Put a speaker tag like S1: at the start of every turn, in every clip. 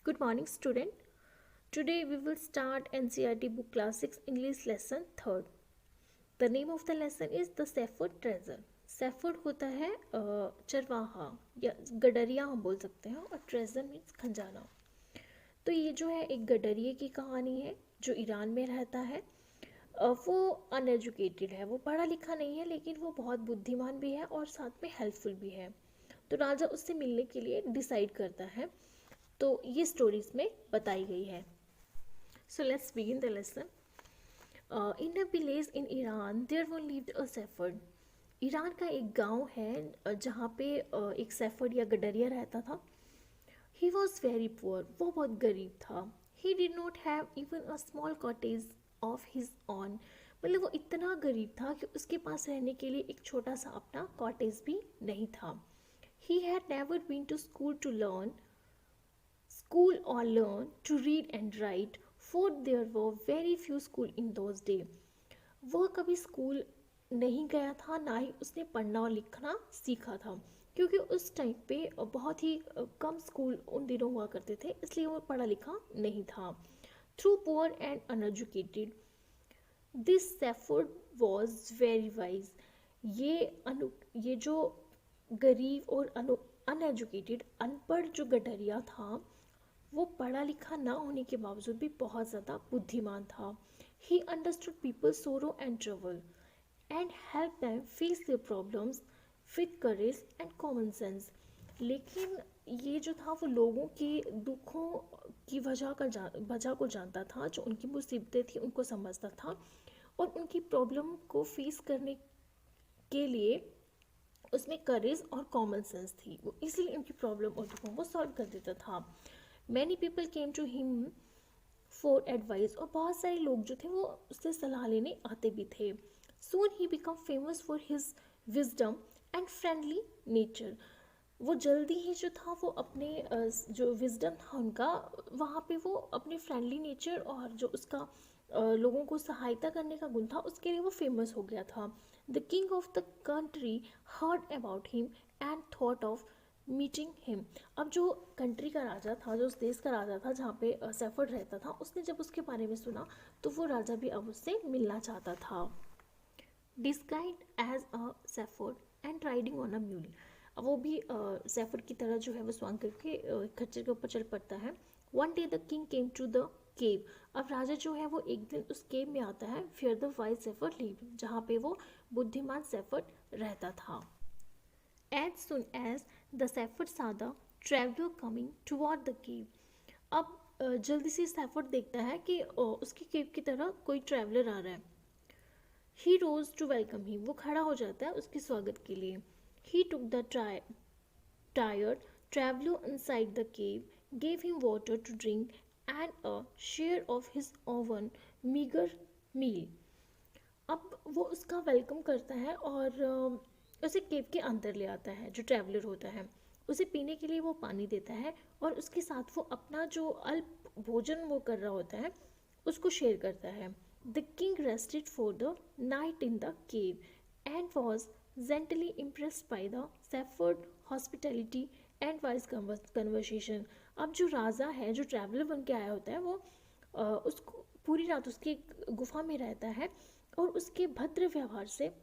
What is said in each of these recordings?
S1: Good morning, student. Today we will start NCERT Book Class 6 English Lesson 3rd. The name of the lesson is The Shepherd Treasure. Shepherd होता है चरवाहा या गडरिया हम बोल सकते हैं, और ट्रेजर मीन्स खजाना। तो ये जो है एक गडरिए की कहानी है जो ईरान में रहता है। वो अनएजुकेटेड है, वो पढ़ा लिखा नहीं है, लेकिन वो बहुत बुद्धिमान भी है और साथ में हेल्पफुल भी है। तो राजा उससे मिलने के लिए डिसाइड करता है। तो ये स्टोरीज में बताई गई है। So let's begin the lesson. In a village in Iran there one lived a shepherd. Iran का एक गांव है जहाँ पे एक शेफर्ड या गडरिया रहता था। ही वॉज वेरी पुअर, वो बहुत गरीब था। He did not have even a small cottage of his on. मतलब वो इतना गरीब था कि उसके पास रहने के लिए एक छोटा सा अपना कॉटेज भी नहीं था। He had never been to school to learn school or learn to read and write, for there were very few school in those days. वह कभी स्कूल नहीं गया था, ना ही उसने पढ़ना और लिखना सीखा था, क्योंकि उस टाइम पे बहुत ही कम स्कूल उन दिनों हुआ करते थे, इसलिए वो पढ़ा लिखा नहीं था। Through poor and uneducated this shepherd was very wise. ये जो गरीब और अनएजुकेटेड अनपढ़ जो गडरिया था, वो पढ़ा लिखा ना होने के बावजूद भी बहुत ज़्यादा बुद्धिमान था। He understood people sorrow and trouble and help them face their problems with courage and common sense. लेकिन ये जो था वो लोगों के दुखों की वजह को जानता था, जो उनकी मुसीबतें थी उनको समझता था, और उनकी प्रॉब्लम को फेस करने के लिए उसमें करेज और कॉमन सेंस थी। वो इसलिए उनकी प्रॉब्लम और दुखों को सॉल्व कर देता था। Many people came to him for advice, और बहुत सारे लोग जो थे वो उससे सलाह लेने आते भी थे। Soon he become famous for his wisdom and friendly nature. वो जल्दी ही जो था वो अपने जो विजडम था उनका, वहाँ पे वो अपने फ्रेंडली नेचर और जो उसका लोगों को सहायता करने का गुण था, उसके लिए वो फेमस हो गया था। The king of the country heard about him and thought of meeting him. अब जो कंट्री का राजा था, जो उस देश का राजा था जहाँ पे सेफर्ड रहता था, उसने जब उसके बारे में सुना तो वो राजा भी अब उससे मिलना चाहता था। Disguised as a shepherd and riding on a mule. अब वो भी सेफर्ड की तरह जो है वो स्वांग करके खच्चर के ऊपर चल पड़ता है। One day the king came to the cave. अब राजा जो है वो एक दिन उस केव में आता है, fear the wise shepherd live, जहाँ पे वो बुद्धिमान सेफर्ड रहता था। As soon as the shepherd saw the traveler coming toward the cave, अब जल्दी से शेफर्ड देखता है कि उसकी केव की तरह कोई ट्रैवलर आ रहा है। He rose to welcome him, वो खड़ा हो जाता है उसके स्वागत के लिए। He took the tired traveler inside the cave, gave him water to drink and a share of his own meager meal. अब वो उसका वेलकम करता है और उसे केव के अंदर ले आता है। जो ट्रैवलर होता है उसे पीने के लिए वो पानी देता है, और उसके साथ वो अपना जो अल्प भोजन वो कर रहा होता है उसको शेयर करता है। The king rested for the night in the cave and was gently impressed by the shepherd hospitality and wise conversation. अब जो राजा है, जो ट्रैवलर बन के आया होता है, वो उसको पूरी रात उसकी गुफा में रहता है, और उसके भद्र व्यवहार से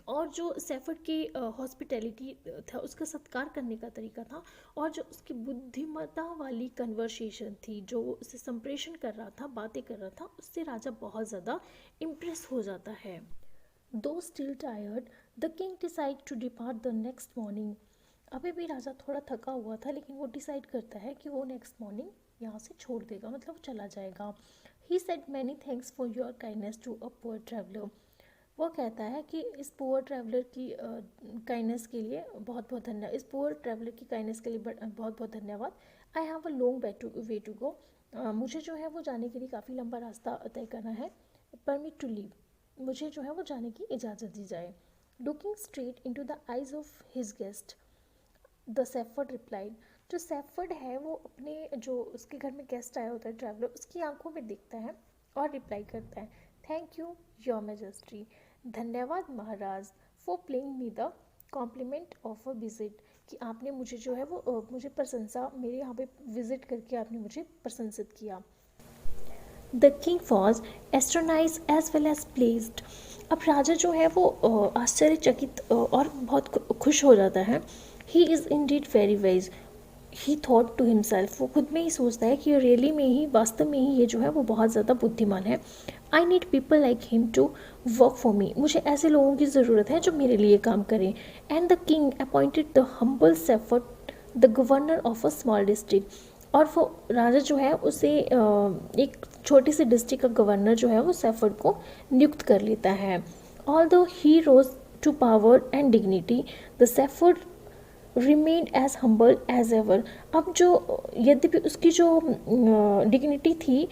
S1: और जो सेफर्ड की हॉस्पिटैलिटी था, उसका सत्कार करने का तरीका था, और जो उसकी बुद्धिमत्ता वाली कन्वर्सेशन थी, जो वो उससे संप्रेषण कर रहा था, बातें कर रहा था, उससे राजा बहुत ज़्यादा इम्प्रेस हो जाता है। Though still tired the king decide to depart the next morning. अभी भी राजा थोड़ा थका हुआ था, लेकिन वो डिसाइड करता है कि वो नेक्स्ट मॉर्निंग यहाँ से छोड़ देगा, मतलब वो चला जाएगा। He said many thanks for your kindness to a poor traveller. वो कहता है कि इस पुअर ट्रैवलर की काइंडनेस के लिए बहुत बहुत धन्यवाद, इस पुअर ट्रैवलर की काइंडनेस के लिए बहुत बहुत धन्यवाद। I have a long way to go. मुझे जो है वो जाने के लिए काफ़ी लंबा रास्ता तय करना है। परमिट टू लीव, मुझे जो है वो जाने की इजाज़त दी जाए। Looking straight in to the eyes of his guest, the shepherd replied. जो सेफर्ड है वो अपने जो उसके घर में गेस्ट आया होता है ट्रैवलर, उसकी आंखों में देखता है और रिप्लाई करता है, थैंक यू योर मेजेस्टी, धन्यवाद महाराज, for playing me the compliment of a visit, कि आपने मुझे जो है वो मुझे प्रशंसा, मेरे यहाँ पे विजिट करके आपने मुझे प्रशंसित किया। The king was astonished as well as pleased. अब राजा जो है वो आश्चर्यचकित और बहुत खुश हो जाता है। He is indeed very wise, he thought to himself, वो खुद में ही सोचता है कि रियली में ही, वास्तव में ही ये जो है वो बहुत ज़्यादा बुद्धिमान है। I need people like him to work for me, मुझे ऐसे लोगों की ज़रूरत है जो मेरे लिए काम करें। And the king appointed the humble shepherd the governor of a small district, और वो राजा जो है उसे एक छोटी सी डिस्ट्रिक्ट का गवर्नर जो है वो सेफर्ड को नियुक्त कर लेता है। All though he rose to power and dignity, the shepherd remained as humble as ever. अब जो यद्यपि उसकी जो डिग्निटी थी,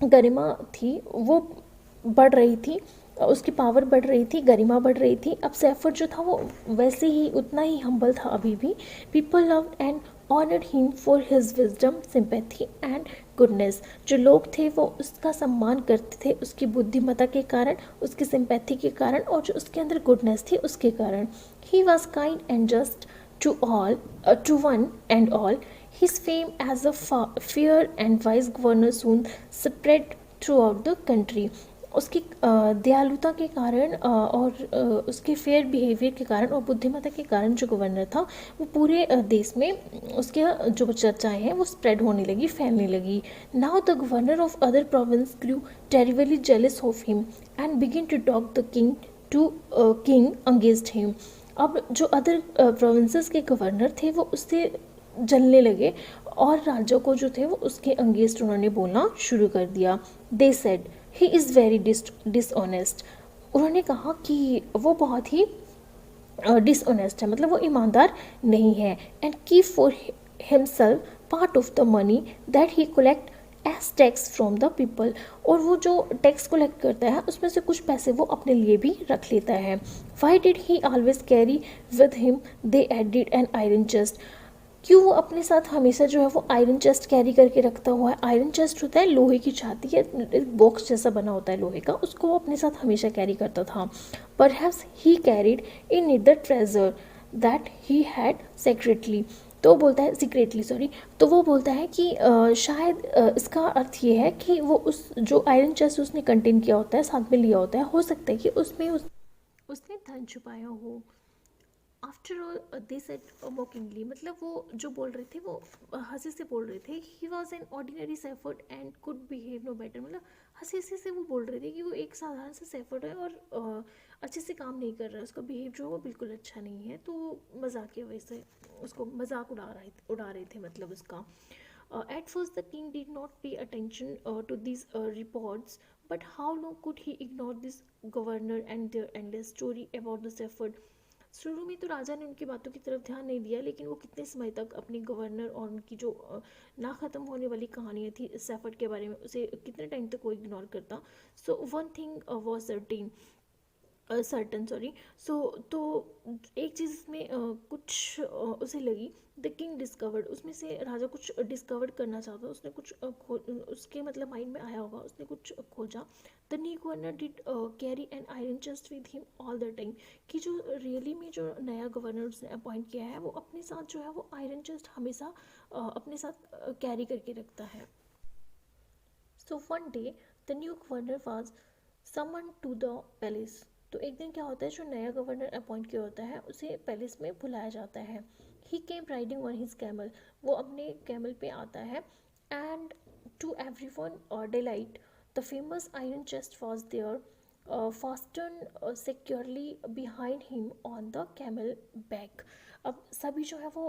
S1: गरिमा थी, वो बढ़ रही थी, उसकी पावर बढ़ रही थी, गरिमा बढ़ रही थी। अब सैफर जो था वो वैसे ही उतना ही हम्बल था अभी भी। People love and honoured him for his wisdom, sympathy and goodness. जो लोग थे वो उसका सम्मान करते थे उसकी बुद्धिमत्ता के कारण, उसकी सिंपैथी के कारण, और जो उसके अंदर गुडनेस थी उसके कारण। He was kind and just to all, to one and all. His fame as a fair and wise governor soon spread throughout the country. उसकी दयालुता के कारण और उसके फेयर बिहेवियर के कारण और बुद्धिमत्ता के कारण जो गवर्नर था वो पूरे देश में उसके जो चर्चाएं हैं वो स्प्रेड होने लगी, फैलने लगी। Now the governor of other province grew terribly jealous of him and begin to talk the king against him. अब जो अदर प्रोविंसेस के गवर्नर थे वो उससे जलने लगे और राज्यों को जो थे वो उसके अगेंस्ट उन्होंने बोलना शुरू कर दिया। They said he is very dishonest, उन्होंने कहा कि वो बहुत ही डिसऑनेस्ट है, मतलब वो ईमानदार नहीं है। And keep for himself part of the money that he collect as tax from the people, और वो जो टैक्स कलेक्ट करता है उसमें से कुछ पैसे वो अपने लिए भी रख लेता है। Why did he always carry with him they added an iron chest, क्यों वो अपने साथ हमेशा जो है वो आयरन चेस्ट कैरी करके रखता हुआ है। आयरन चेस्ट होता है लोहे की छाती है, बॉक्स जैसा बना होता है लोहे का, उसको वो अपने साथ हमेशा कैरी करता था। Perhaps he carried in it the treasure that he had secretly, तो बोलता है सीक्रेटली, सॉरी, तो वो बोलता है कि शायद इसका अर्थ ये है कि वो उस जो आयरन चेस्ट उसने कंटेन किया होता है, साथ में लिया होता है, हो सकता है कि उसमें उसने धन छुपाया हो। आफ्टर ऑल दे सेड मोकिंगली, मतलब वो जो बोल रहे थे वो हंसी से बोल रहे थे। He was an ordinary shepherd and could behave no better, मतलब हंसी हंसी से वो बोल रहे थे कि वो एक साधारण सा सेफर्ड है और अच्छे से काम नहीं कर रहा है, उसका बिहेव जो है वो बिल्कुल अच्छा नहीं है, तो मजाक की वजह से उसको मजाक उड़ा रहे थे, मतलब उसका। At first, the king did not pay attention to these reports, but how long could he ignore this governor and their endless story about the shepherd? शुरू में तो राजा ने उनकी बातों की तरफ ध्यान नहीं दिया, लेकिन वो कितने समय तक अपने गवर्नर और उनकी जो ना ख़त्म होने वाली कहानियाँ थी सेफर्ड के बारे में, उसे कितने टाइम तक वो इग्नोर करता। So one thing was certain, certain, sorry. So तो एक चीज़ में कुछ उसे लगी। द किंग डिस्कवर्ड, उसमें से राजा कुछ डिस्कवर करना चाहता, उसने कुछ उसके मतलब माइंड में आया होगा, उसने कुछ खोजा। The new governor did carry an iron chest with him all the time, कि जो रियली में जो नया गवर्नर उसने अपॉइंट किया है वो अपने साथ जो है वो आयरन चेस्ट हमेशा अपने साथ कैरी करके रखता है। So one day the new governor was summon to the palace, तो एक दिन क्या होता है, जो नया गवर्नर अपॉइंट किया होता है उसे पैलेस में बुलाया जाता है। He came riding on his camel, वो अपने कैमल पे आता है। And to everyone delight the famous iron chest was there fasten securely behind him on the camel back. अब सभी जो है वो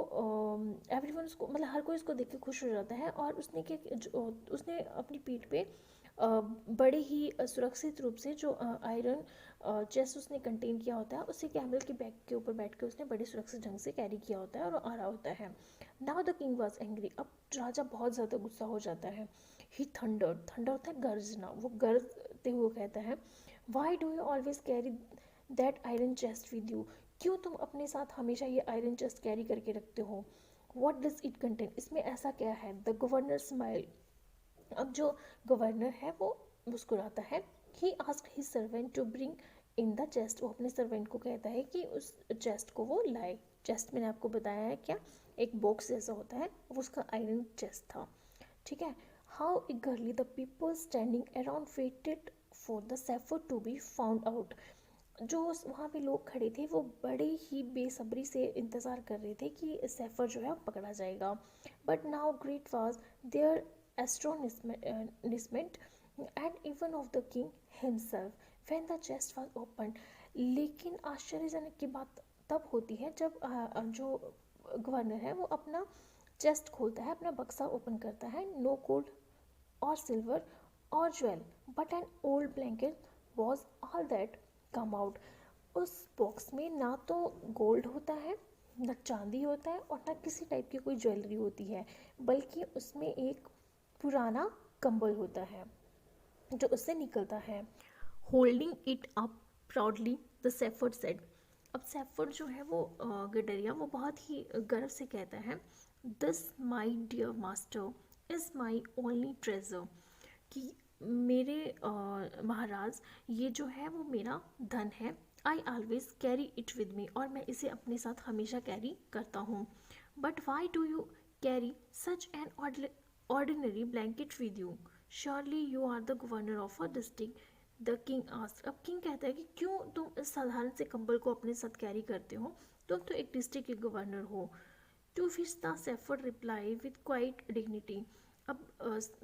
S1: एवरीवन उसको, मतलब हर कोई उसको देख के खुश हो जाता है, और उसने उसने अपनी पीठ पे बड़े ही सुरक्षित रूप से जो आयरन चेस्ट उसने कंटेन किया होता है उसे कैमल के बैक के ऊपर बैठ के उसने बड़े सुरक्षित ढंग से कैरी किया होता है और आ रहा होता है। Now the king was angry, अब राजा बहुत ज़्यादा गुस्सा हो जाता है। ही थंडर, थंडर होता है गरजना, वो गरजते हुए कहता है, Y do you always carry that iron chest with you, क्यों तुम अपने साथ हमेशा ये आयरन चेस्ट कैरी करके रखते हो। वॉट डज इट कंटेन, इसमें ऐसा क्या है। द गवर्नर स्माइल, अब जो गवर्नर है वो मुस्कुराता है। He asked his servant to bring in the chest, वो अपने सर्वेंट को कहता है कि उस चेस्ट को वो लाए, चेस्ट मैंने आपको बताया है क्या, एक बॉक्स जैसा होता है, वो उसका आयरन चेस्ट था, ठीक है। How eagerly the people standing around waited for the shepherd to be found out. जो वहाँ पे लोग खड़े थे वो बड़े ही बेसब्री से इंतज़ार कर रहे थे कि सेफर जो है पकड़ा जाएगा। But now great was their astonishment and even of the king himself when the chest was opened। लेकिन आश्चर्यजनक की बात तब होती है जब जो गवर्नर है वो अपना चेस्ट खोलता है, अपना बक्सा ओपन करता है। No gold or silver or jewel but an old blanket was all that come out। उस बॉक्स में ना तो गोल्ड होता है, ना चांदी होता है, और ना किसी टाइप की कोई ज्वेलरी होती है, बल्कि उसमें एक पुराना कंबल होता है जो उससे निकलता है। Holding it up proudly the shepherd said. अब सेफर्ड जो है वो गडरिया वो बहुत ही गर्व से कहता है, this my dear master is my only treasure, कि मेरे महाराज ये जो है वो मेरा धन है। I always carry it with me, और मैं इसे अपने साथ हमेशा कैरी करता हूँ। But why do you carry such an ordinary blanket with you, surely you are the governor of a district the king asked. अब किंग कहता है कि क्यों तुम इस साधारण से कंबल को अपने साथ कैरी करते हो, तुम तो एक डिस्ट्रिक्ट के गवर्नर हो। To which the shepherd reply with quiet dignity. अब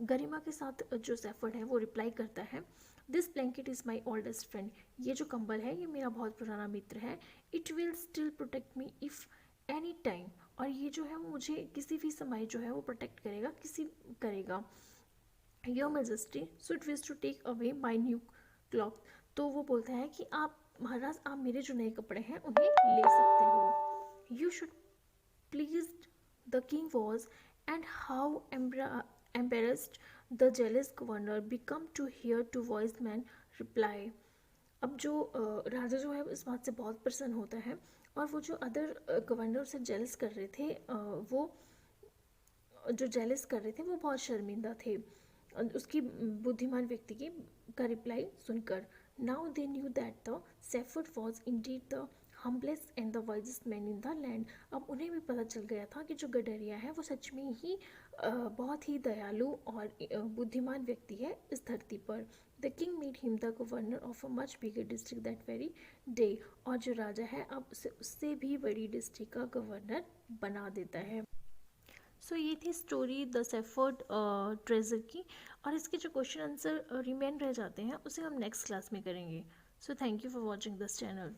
S1: गरिमा के साथ जो सेफर्ड है वो रिप्लाई करता है, this blanket is my oldest friend, ये जो कंबल है ये मेरा बहुत पुराना मित्र है। It will still protect me if any time, और ये जो है वो मुझे किसी भी समय जो है वो प्रोटेक्ट करेगा, करेगा। Your majesty should wish to take away my new cloth. तो वो बोलता है कि आप महाराज, आप मेरे जो नए कपड़े हैं उन्हें ले सकते हो। You should pleased the king was, and how embarrassed the jealous governor become to hear two wise men reply। अब जो राजा जो है इस बात से बहुत प्रसन्न होता है, और वो जो अदर गवर्नर से जेलस कर रहे थे वो जो जेलस कर रहे थे वो बहुत शर्मिंदा थे उसकी बुद्धिमान व्यक्ति की का रिप्लाई सुनकर। Now they knew that the shepherd was Indeed the humblest and the wisest man in the land. अब उन्हें भी पता चल गया था कि जो गडरिया है वो सच में ही बहुत ही दयालु और बुद्धिमान व्यक्ति है इस धरती पर। The king made him the governor of a much bigger district that very day. और जो राजा है अब उसे उससे भी बड़ी डिस्ट्रिक्ट का गवर्नर बना देता है। सो ये थी स्टोरी द सेफर्ड ट्रेजर की, और इसके जो क्वेश्चन आंसर रिमेन रह जाते हैं उसे हम नेक्स्ट क्लास में करेंगे। So thank you for watching this channel.